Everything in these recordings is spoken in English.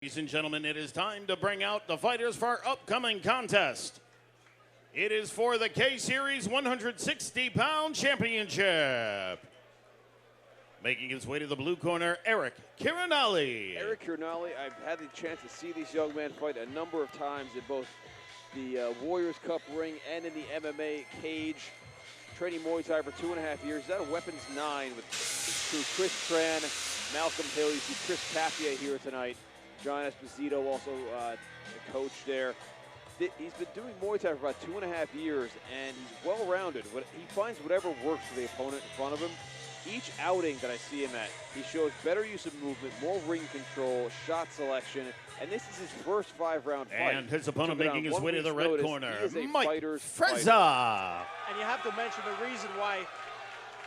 Ladies and gentlemen, it is time to bring out the fighters for our upcoming contest. It is for the K-Series 160-pound championship. Making his way to the blue corner, Eric Quirinale. Eric Quirinale, I've had the chance to see this young man fight a number of times in both the Warriors Cup ring and in the MMA cage. Training Muay Thai for 2.5 years. He's at a Weapons 9 with crew Chris Tran, Malcolm Hill. You see Chris Tapia here tonight. John Esposito, also the coach there. He's been doing Muay Thai for about 2.5 years, and he's well-rounded. He finds whatever works for the opponent in front of him. Each outing that I see him at, he shows better use of movement, more ring control, shot selection, and this is his first 5-round fight. And his opponent making his way to the red corner, Mike Frezza. And you have to mention the reason why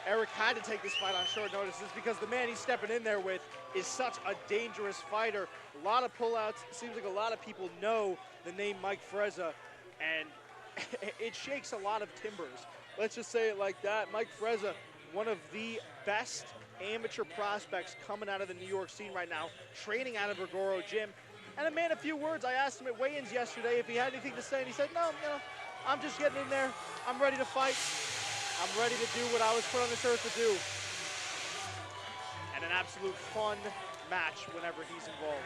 Eric had to take this fight on short notice is because the man he's stepping in there with is such a dangerous fighter. A lot of pullouts. It seems like a lot of people know the name Mike Frezza, and it shakes a lot of timbers. Let's just say it like that. Mike Frezza, one of the best amateur prospects coming out of the New York scene right now, training out of Rigoro Gym. And a man, a few words. I asked him at weigh-ins yesterday if he had anything to say, and he said, no, I'm just getting in there. I'm ready to fight. I'm ready to do what I was put on this earth to do. And an absolute fun match whenever he's involved.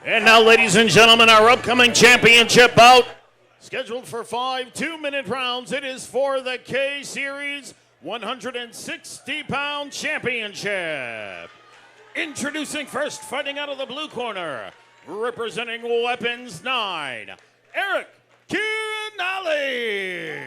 And now, ladies and gentlemen, our upcoming championship bout, scheduled for 5 2-minute rounds. It is for the K-Series 160-pound championship. Introducing first, fighting out of the blue corner, representing Weapons 9, Eric Quirinale.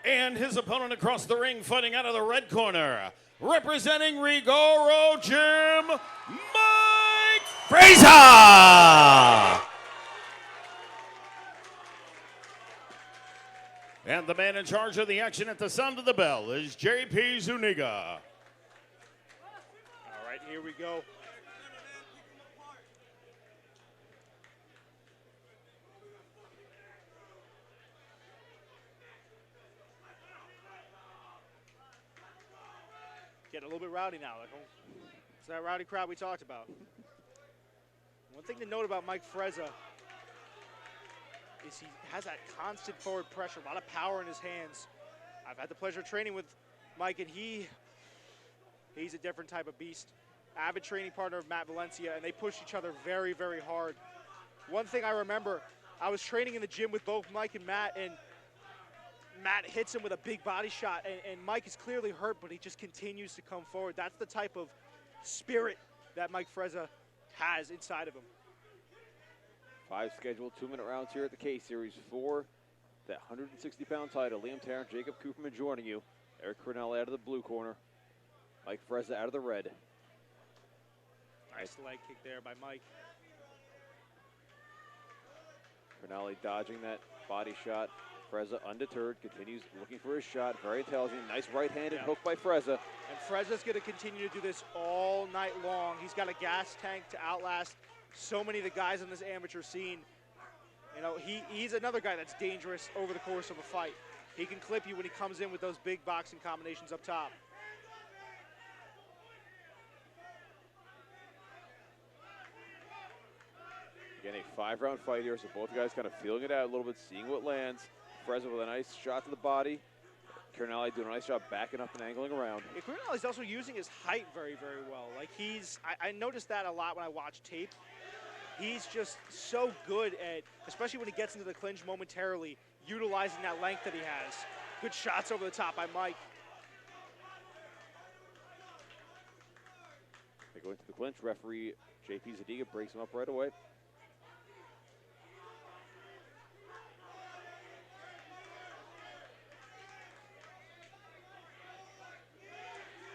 And his opponent across the ring, fighting out of the red corner, representing Rigoro Gym, Mike Frezza. And the man in charge of the action at the sound of the bell is J.P. Zuniga. All right, here we go. Getting a little bit rowdy now. It's that rowdy crowd we talked about. One thing to note about Mike Frezza is he has that constant forward pressure, a lot of power in his hands. I've had the pleasure of training with Mike, and he's a different type of beast. Avid training partner of Matt Valencia, and they push each other very, very hard. One thing I remember, I was training in the gym with both Mike and Matt Matt hits him with a big body shot, and Mike is clearly hurt, but he just continues to come forward. That's the type of spirit that Mike Frezza has inside of him. 5 scheduled 2-minute rounds here at the K-Series for that 160-pound title. Liam Tarrant, Jacob Cooperman joining you. Eric Quirinale out of the blue corner. Mike Frezza out of the red. Nice leg kick there by Mike. Quirinale dodging that body shot. Frezza undeterred, continues looking for his shot. Very intelligent. Nice right-handed hook by Frezza. And Frezza's going to continue to do this all night long. He's got a gas tank to outlast so many of the guys on this amateur scene. You know, he's another guy that's dangerous over the course of a fight. He can clip you when he comes in with those big boxing combinations up top. Again, a 5-round fight here, so both guys kind of feeling it out a little bit, seeing what lands. Frezza with a nice shot to the body. Quirinale doing a nice job backing up and angling around. Yeah, Quirinale's also using his height very, very well. Like I noticed that a lot when I watch tape. He's just so good at, especially when he gets into the clinch momentarily, utilizing that length that he has. Good shots over the top by Mike. They go into the clinch. Referee J.P. Zuniga breaks him up right away.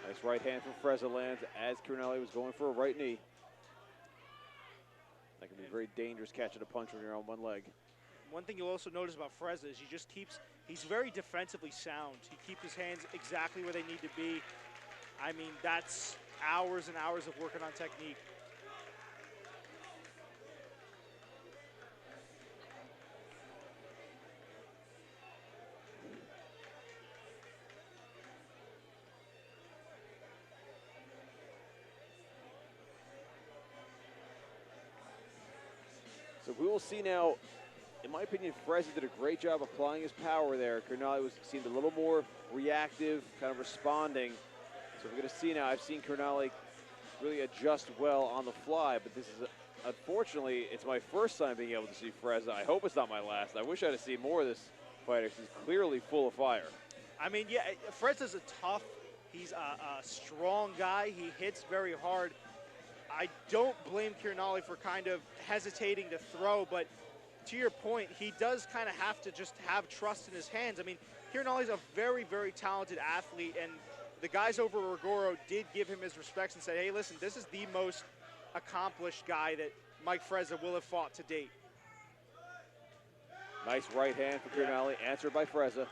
Nice right hand from Frezza lands as Quirinale was going for a right knee. That can be very dangerous catching a punch when you're on one leg. One thing you'll also notice about Frezza is he's very defensively sound. He keeps his hands exactly where they need to be. I mean, that's hours and hours of working on technique. So we will see now. In my opinion, Frezza did a great job applying his power there. Quirinale seemed a little more reactive, kind of responding. So we're going to see now. I've seen Quirinale really adjust well on the fly, but this is, unfortunately, it's my first time being able to see Frezza. I hope it's not my last. I wish I'd have seen more of this fighter. He's clearly full of fire. I mean, yeah, Frezza's he's a strong guy. He hits very hard. I don't blame Quirinale for kind of hesitating to throw, but to your point, he does kind of have to just have trust in his hands. I mean, Quirinale's a very, very talented athlete, and the guys over at Rigoro did give him his respects and say, hey, listen, this is the most accomplished guy that Mike Frezza will have fought to date. Nice right hand for Quirinale, answered by Frezza.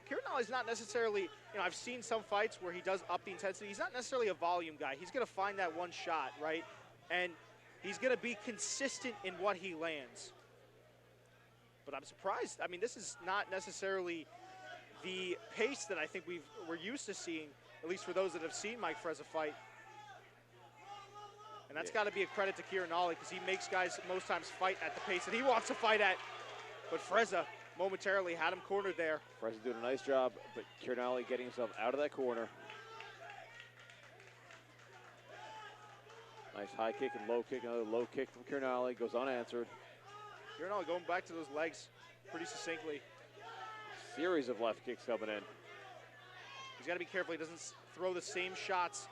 Quirinale's not necessarily, I've seen some fights where he does up the intensity. He's not necessarily a volume guy. He's going to find that one shot, right? And he's going to be consistent in what he lands. But I'm surprised. I mean, this is not necessarily the pace that I think we're used to seeing, at least for those that have seen Mike Frezza fight. And that's got to be a credit to Quirinale, because he makes guys most times fight at the pace that he wants to fight at. But Frezza momentarily had him cornered there. Frezza doing a nice job, but Quirinale getting himself out of that corner. Nice high kick and low kick. Another low kick from Quirinale, goes unanswered. Quirinale going back to those legs pretty succinctly. Series of left kicks coming in. He's got to be careful he doesn't throw the same shots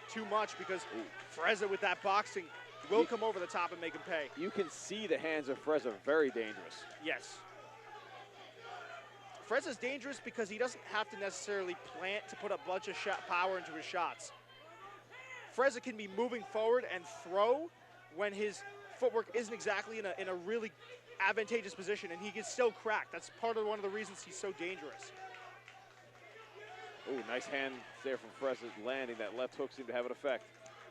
too much, because Frezza with that boxing will come over the top and make him pay. You can see the hands of Frezza very dangerous. Yes. Frezza's dangerous because he doesn't have to necessarily plant to put a bunch of power into his shots. Frezza can be moving forward and throw when his footwork isn't exactly in a really advantageous position, and he can still crack. That's one of the reasons he's so dangerous. Ooh, nice hand there from Frezza landing. That left hook seemed to have an effect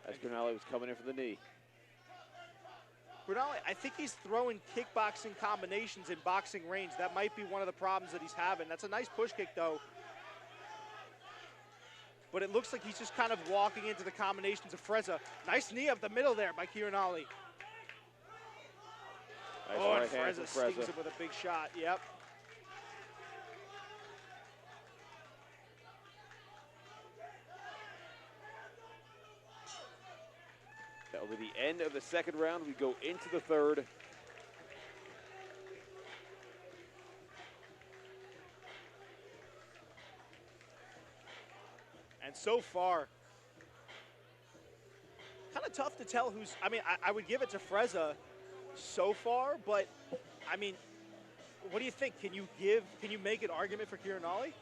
as Quirinale was coming in for the knee. Quirinale, I think he's throwing kickboxing combinations in boxing range. That might be one of the problems that he's having. That's a nice push kick, though. But it looks like he's just kind of walking into the combinations of Frezza. Nice knee up the middle there by Quirinale. Nice oh, right and hand Frezza from Frezza. stings him with a big shot. Yep. That will be the end of the second round. We go into the third. And so far, kind of tough to tell who's, I would give it to Frezza so far, but, what do you think? Can you make an argument for Quirinale?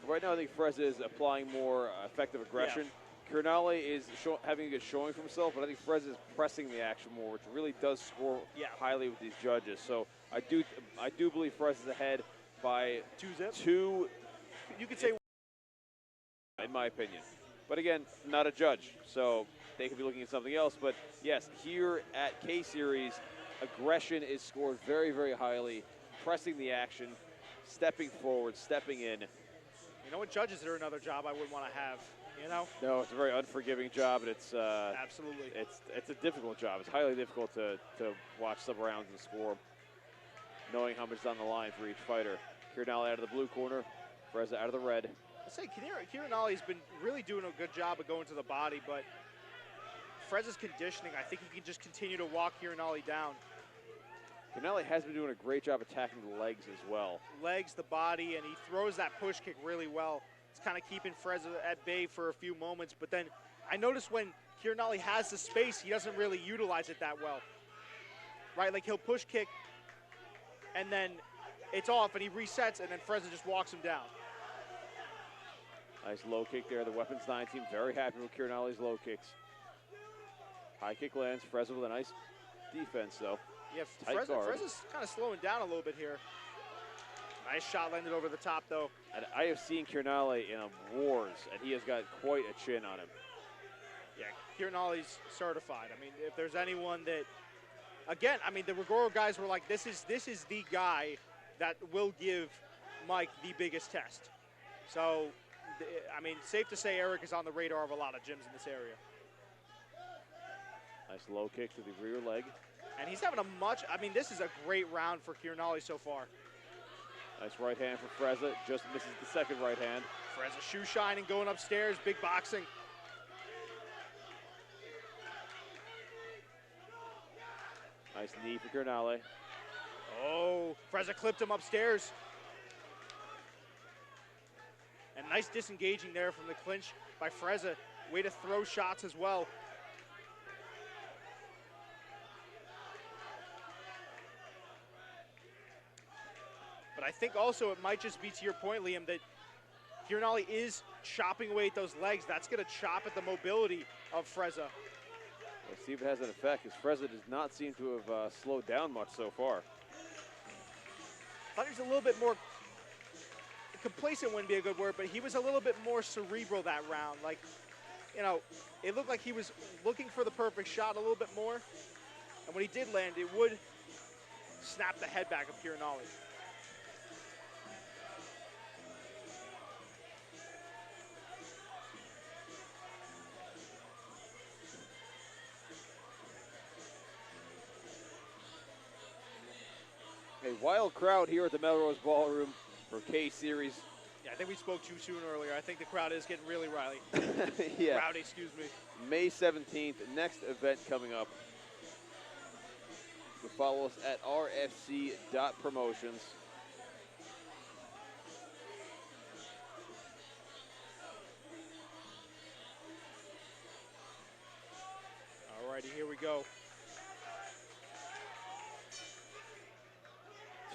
Right now, I think Frezza is applying more effective aggression. Yeah. Quirinale is having a good showing for himself, but I think Frezza is pressing the action more, which really does score highly with these judges. So I do believe Frezza's ahead by 2-zip. Two. You could say, in my opinion. But again, not a judge, so they could be looking at something else. But yes, here at K-Series, aggression is scored very, very highly, pressing the action, stepping forward, stepping in. You know what, judges are another job I wouldn't want to have, No, it's a very unforgiving job, and it's absolutely. It's a difficult job. It's highly difficult to watch some rounds and score, knowing how much is on the line for each fighter. Quirinale out of the blue corner, Frezza out of the red. I say Quirinale's been really doing a good job of going to the body, but Frezza's conditioning, I think he can just continue to walk Quirinale down. Quirinale has been doing a great job attacking the legs as well. Legs, the body, and he throws that push kick really well. It's kind of keeping Frezza at bay for a few moments, but then I notice when Quirinale has the space, he doesn't really utilize it that well. Right, like he'll push kick, and then it's off, and he resets, and then Frezza just walks him down. Nice low kick there. The Weapons 9 team very happy with Quirinale's low kicks. High kick lands. Frezza with a nice defense, though. Yeah, Frezza's kind of slowing down a little bit here. Nice shot landed over the top, though. And I have seen Quirinale in wars, and he has got quite a chin on him. Yeah, Quirinale's certified. If there's anyone that, again, the Rigoro guys were like, this is the guy that will give Mike the biggest test. So, safe to say Eric is on the radar of a lot of gyms in this area. Nice Slow kick to the rear leg. And he's having this is a great round for Quirinale so far. Nice right hand for Frezza. Just misses the second right hand. Frezza shoe shining, going upstairs, big boxing. Nice knee for Quirinale. Oh, Frezza clipped him upstairs. And nice disengaging there from the clinch by Frezza. Way to throw shots as well. But I think also it might just be to your point, Liam, that Quirinale is chopping away at those legs. That's going to chop at the mobility of Frezza. Let's see if it has an effect, because Frezza does not seem to have slowed down much so far. I thought he was a little bit more complacent, wouldn't be a good word, but he was a little bit more cerebral that round. Like, you know, it looked like he was looking for the perfect shot a little bit more. And when he did land, it would snap the head back of Quirinale. A wild crowd here at the Melrose Ballroom for K-Series. Yeah, I think we spoke too soon earlier. I think the crowd is getting really rowdy. Yeah. Rowdy, excuse me. May 17th, next event coming up. You can follow us at rfc.promotions. All righty, here we go.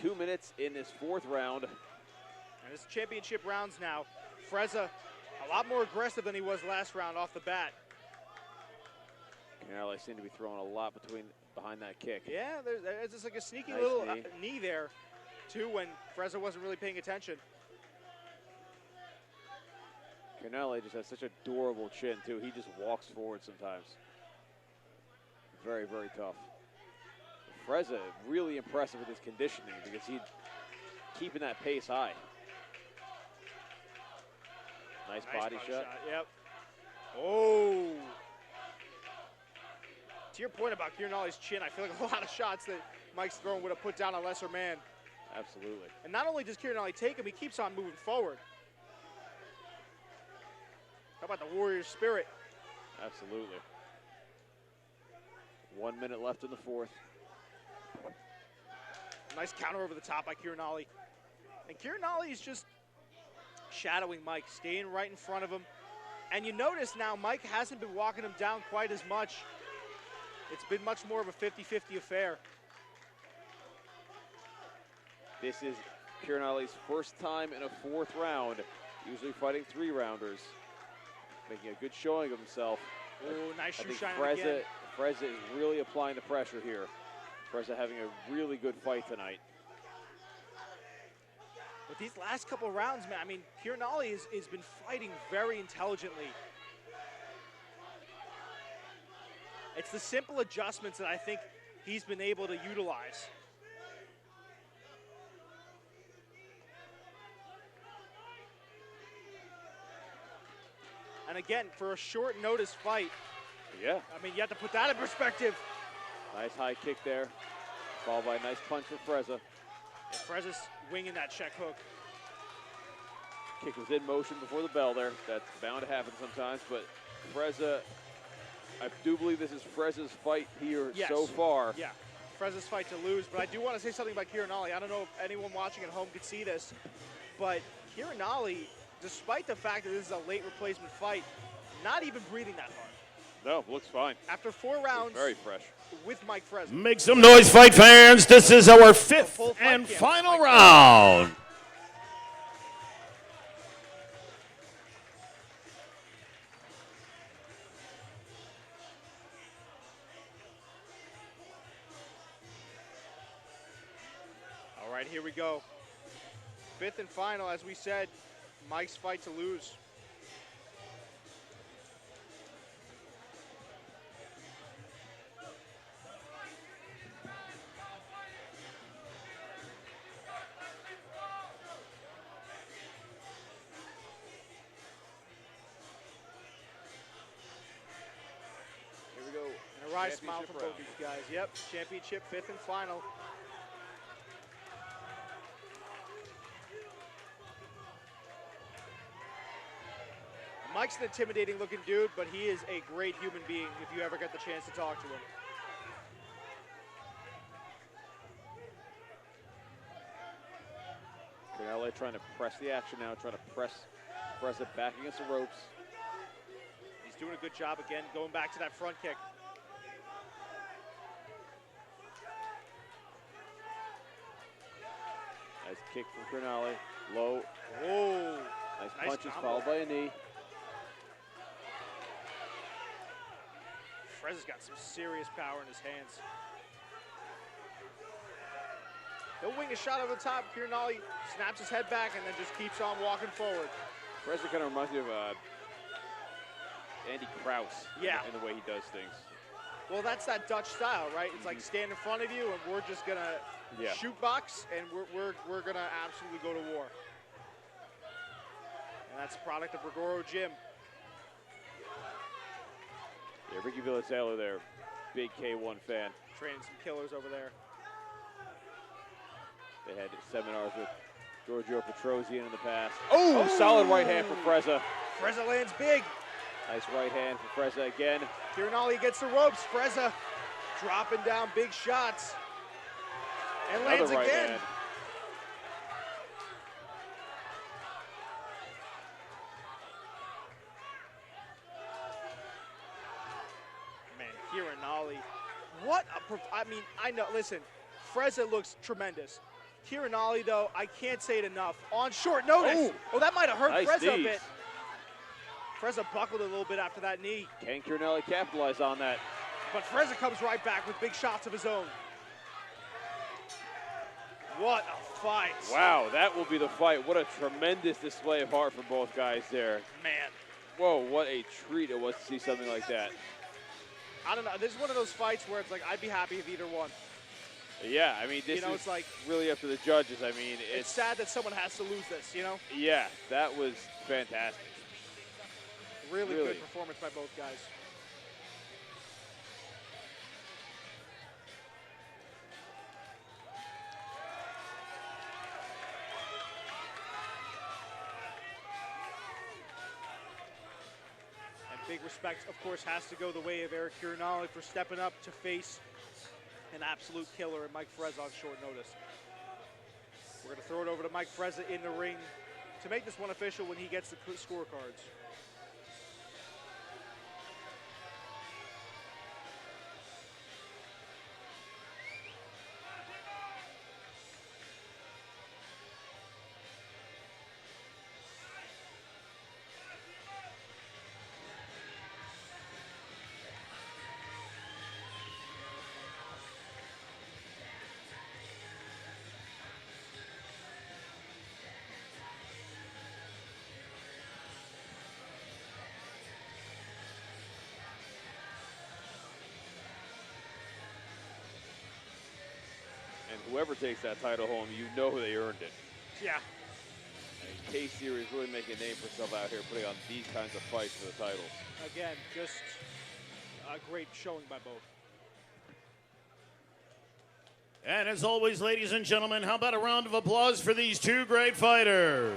2 minutes in this fourth round. And it's championship rounds now. Frezza a lot more aggressive than he was last round off the bat. Quirinale seemed to be throwing a lot behind that kick. Yeah, there's just like a sneaky Nice little knee. knee there, too, when Frezza wasn't really paying attention. Quirinale just has such a durable chin, too. He just walks forward sometimes. Very, very tough. Frezza really impressive with his conditioning because he's keeping that pace high. Nice body shot. Yep. Oh. To your point about Quirinale's chin, I feel like a lot of shots that Mike's throwing would have put down a lesser man. Absolutely. And not only does Quirinale take him, he keeps on moving forward. How about the Warrior spirit? Absolutely. 1 minute left in the fourth. Nice counter over the top by Quirinale. And Quirinale is just shadowing Mike, staying right in front of him. And you notice now Mike hasn't been walking him down quite as much. It's been much more of a 50-50 affair. This is Quirinale's first time in a fourth round, usually fighting 3-rounders. Making a good showing of himself. Oh, nice shoe shine Frezza, again. Frezza is really applying the pressure here. Frezza having a really good fight tonight. But these last couple of rounds, man, I mean, Quirinale has been fighting very intelligently. It's the simple adjustments that I think he's been able to utilize. And again, for a short notice fight, Yeah. I mean, you have to put that in perspective. Nice high kick there, followed by a nice punch for Frezza. Yeah, Frezza's winging that check hook. Kick was in motion before the bell there. That's bound to happen sometimes, but Frezza, I do believe this is Frezza's fight here so far. Yeah, Frezza's fight to lose. But I do want to say something about Quirinale. I don't know if anyone watching at home could see this, but Quirinale, despite the fact that this is a late replacement fight, not even breathing that hard. No, looks fine. After 4 rounds, Very fresh. with Mike Frezza. Make some noise, fight fans. This is our 5th and final round. All right, here we go. 5th and final, as we said, Mike's fight to lose. wry smile from both these guys. Yep, championship, 5th and final. Mike's an intimidating looking dude, but he is a great human being if you ever get the chance to talk to him. Quirinale trying to press the action now, trying to press Frezza back against the ropes. He's doing a good job again, going back to that front kick. Nice kick from Quirinale, low. Oh, Nice punches followed by a knee. Frezza's got some serious power in his hands. He'll wing a shot over the top. Quirinale snaps his head back and then just keeps on walking forward. Frezza kind of reminds me of Andy Krause in the way he does things. Well, that's that Dutch style, right? It's like stand in front of you and we're just gonna shoot box and we're gonna absolutely go to war. And that's a product of Rigoro Gym. Yeah, Ricky Villazelo there, big K1 fan. Training some killers over there. They had seminars with Giorgio Petrosian in the past. Oh, solid right hand for Frezza. Frezza lands big. Nice right hand for Frezza again. Quirinale gets the ropes. Frezza dropping down big shots. And lands right again. Hand. Quirinale, I know, listen, Frezza looks tremendous. Quirinale, though, I can't say it enough. On short notice. Oh, that might have hurt Frezza a bit. Frezza buckled a little bit after that knee. Can Quirinale capitalize on that? But Frezza comes right back with big shots of his own. What a fight. Wow, that will be the fight. What a tremendous display of heart from both guys there. Man. Whoa, what a treat it was to see something like that. I don't know. This is one of those fights where it's like, I'd be happy if either won. Yeah, I mean, this is it's like, really up to the judges. I mean, it's sad that someone has to lose this, you know? Yeah, that was fantastic. Really good performance by both guys. Big respect, of course, has to go the way of Eric Quirinale for stepping up to face an absolute killer in Mike Frezza on short notice. We're going to throw it over to Mike Frezza in the ring to make this one official when he gets the scorecards. And whoever takes that title home, you know they earned it. Yeah. And K-Series really making a name for itself out here, putting on these kinds of fights for the titles. Again, just a great showing by both. And as always, ladies and gentlemen, how about a round of applause for these two great fighters?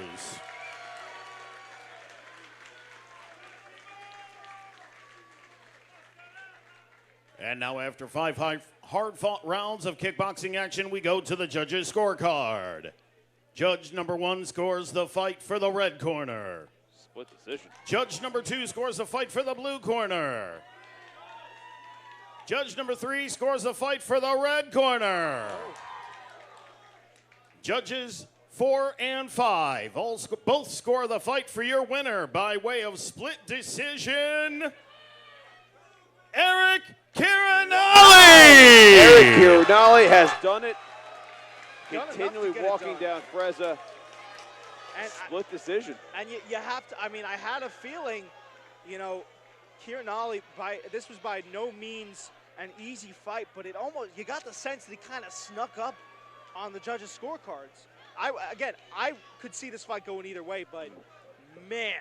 And now, after 5 hard-fought rounds of kickboxing action, we go to the judges' scorecard. Judge number 1 scores the fight for the red corner. Split decision. Judge number 2 scores the fight for the blue corner. Judge number 3 scores the fight for the red corner. Judges 4 and 5 both score the fight for your winner by way of split decision. Eric Quirinale! Eric Quirinale has done it. Continually walking down Frezza. And split decision. And you have to, I mean, I had a feeling, you know, Quirinale, this was by no means an easy fight, but it almost, you got the sense that he kind of snuck up on the judges' scorecards. I could see this fight going either way, but man,